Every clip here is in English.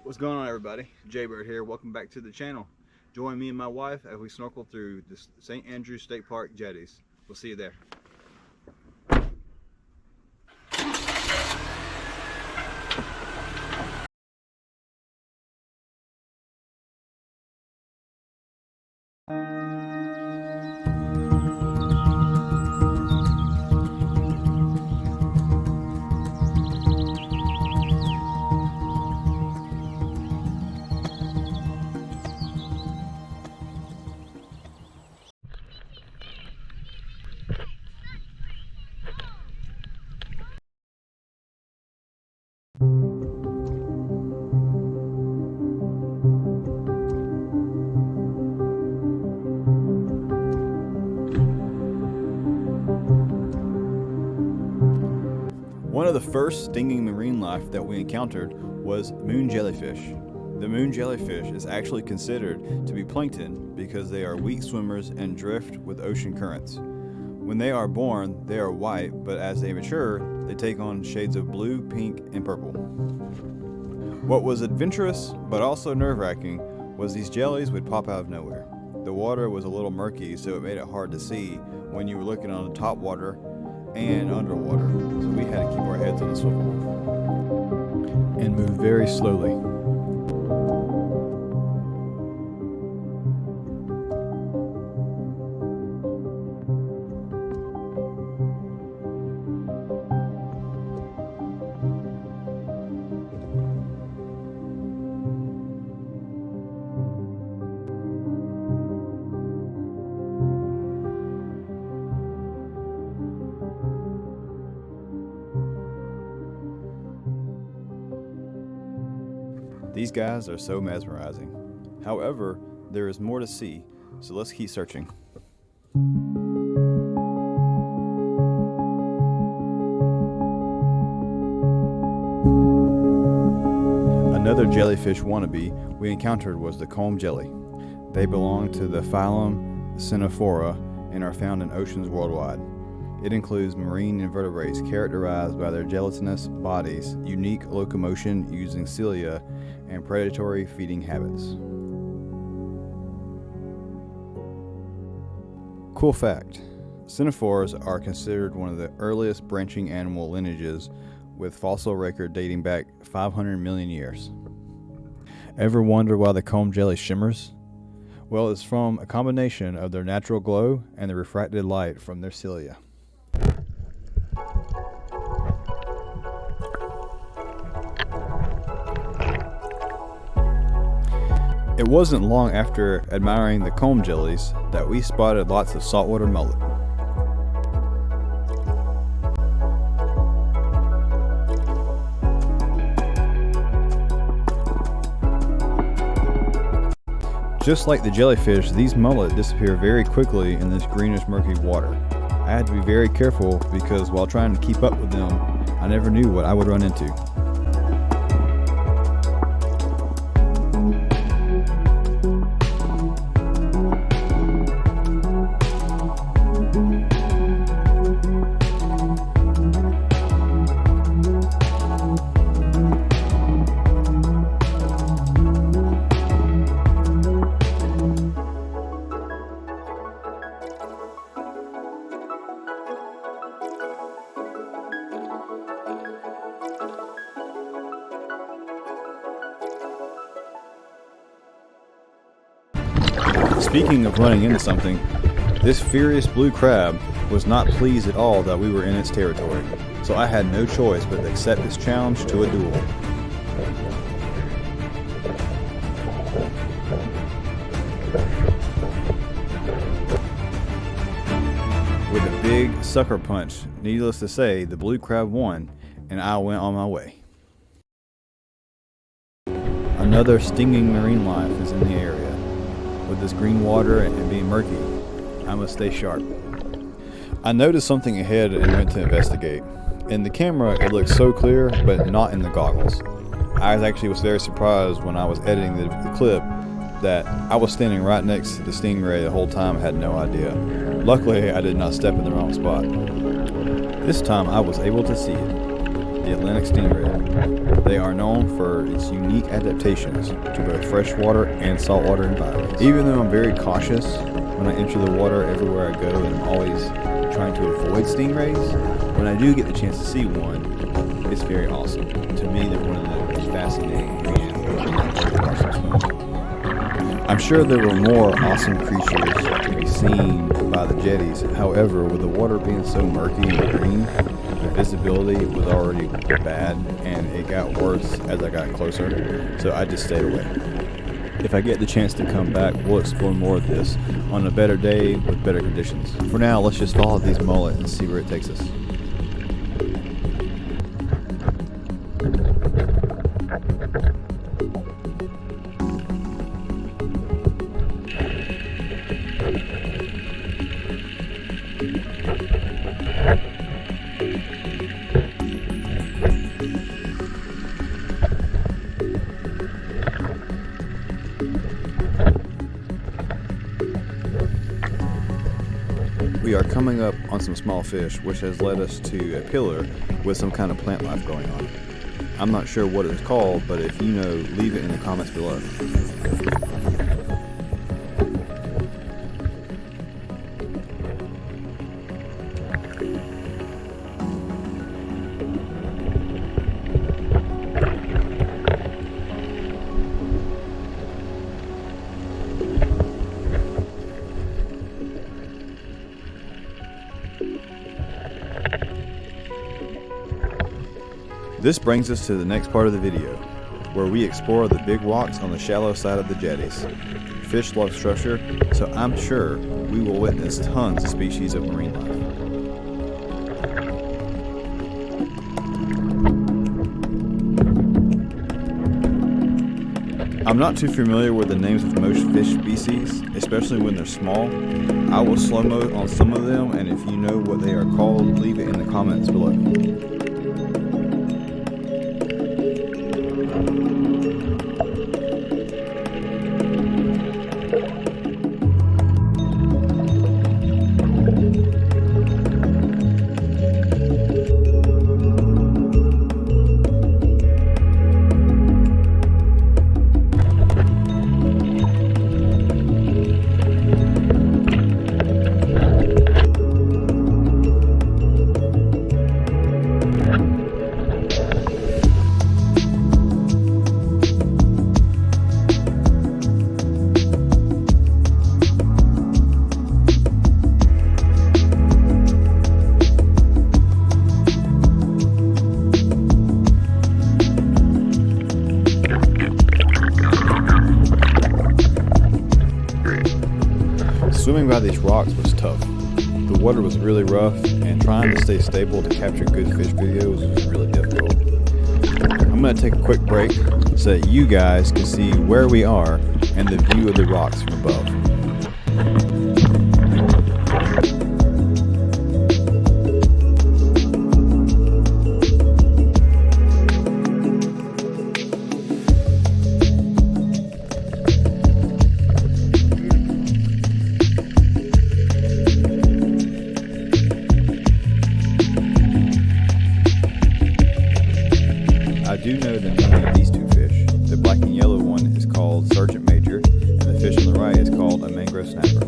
What's going on, everybody? Jaybird here. Welcome back to the channel. Join me and my wife as we snorkel through the St. Andrews State Park jetties. We'll see you there. One of the first stinging marine life that we encountered was moon jellyfish. The moon jellyfish is actually considered to be plankton because they are weak swimmers and drift with ocean currents. When they are born, they are white, but as they mature, they take on shades of blue, pink, and purple. What was adventurous, but also nerve-wracking, was these jellies would pop out of nowhere. The water was a little murky, so it made it hard to see when you were looking on the top water and underwater, so we had to keep our heads on the swivel and move very slowly. These guys are so mesmerizing. However, there is more to see, so let's keep searching. Another jellyfish wannabe we encountered was the comb jelly. They belong to the phylum Snorkel and are found in oceans worldwide. It includes marine invertebrates characterized by their gelatinous bodies, unique locomotion using cilia, and predatory feeding habits. Cool fact, stingrays are considered one of the earliest branching animal lineages, with fossil record dating back 500 million years. Ever wonder why the comb jelly shimmers? Well, it's from a combination of their natural glow and the refracted light from their cilia. It wasn't long after admiring the comb jellies that we spotted lots of saltwater mullet. Just like the jellyfish, these mullet disappear very quickly in this greenish murky water. I had to be very careful because while trying to keep up with them, I never knew what I would run into. Speaking of running into something, this furious blue crab was not pleased at all that we were in its territory, so I had no choice but to accept its challenge to a duel. With a big sucker punch, needless to say, the blue crab won, and I went on my way. Another stinging marine life is in the area. With this green water and being murky, I must stay sharp. I noticed something ahead and went to investigate. In the camera, it looked so clear, but not in the goggles. I actually was very surprised when I was editing the clip that I was standing right next to the stingray the whole time. I had no idea. Luckily, I did not step in the wrong spot. This time, I was able to see it. the Atlantic stingray. They are known for its unique adaptations to both freshwater and saltwater environments. Even though I'm very cautious when I enter the water everywhere I go, and I'm always trying to avoid stingrays, when I do get the chance to see one, it's very awesome. To me, they're one of the most fascinating animals. I'm sure there were more awesome creatures to be seen by the jetties. However, with the water being so murky and green, the visibility was already bad, and it got worse as I got closer, so I just stayed away. If I get the chance to come back, we'll explore more of this on a better day with better conditions. For now, let's just follow these mullet and see where it takes us. We are coming up on some small fish, which has led us to a pillar with some kind of plant life going on. I'm not sure what it's called, but if you know, leave it in the comments below. This brings us to the next part of the video, where we explore the big rocks on the shallow side of the jetties. Fish love structure, so I'm sure we will witness tons of species of marine life. I'm not too familiar with the names of most fish species, especially when they're small. I will slow-mo on some of them, and if you know what they are called, leave it in the comments below. Swimming by these rocks was tough. The water was really rough, and trying to stay stable to capture good fish videos was really difficult. I'm going to take a quick break so that you guys can see where we are and the view of the rocks from above. I do know the name of these two fish. The black and yellow one is called Sergeant Major, and the fish on the right is called a mangrove snapper.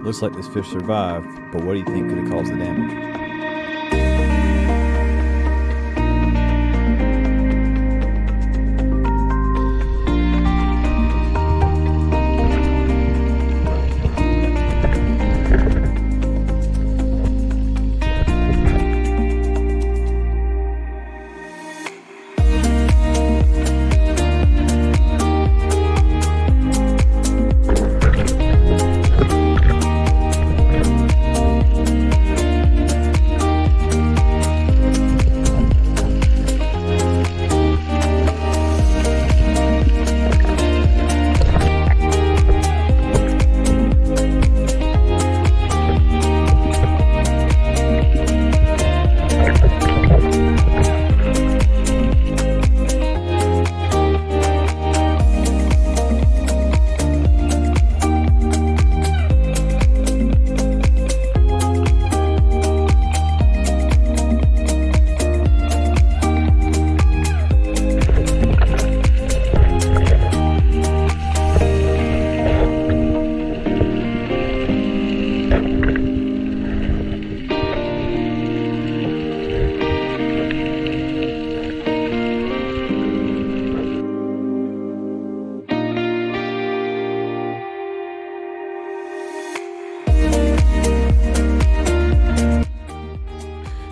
Looks like this fish survived, but what do you think could have caused the damage?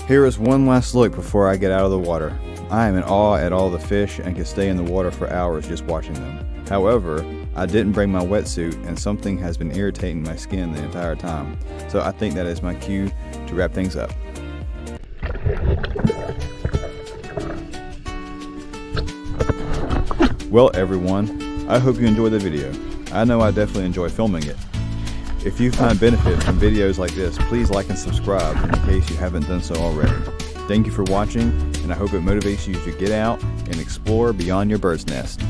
Here is one last look before I get out of the water. I am in awe at all the fish and could stay in the water for hours just watching them. However, I didn't bring my wetsuit and something has been irritating my skin the entire time. So I think that is my cue to wrap things up. Well everyone, I hope you enjoyed the video. I know I definitely enjoy filming it. If you find benefit from videos like this, please like and subscribe in case you haven't done so already. Thank you for watching, and I hope it motivates you to get out and explore beyond your bird's nest.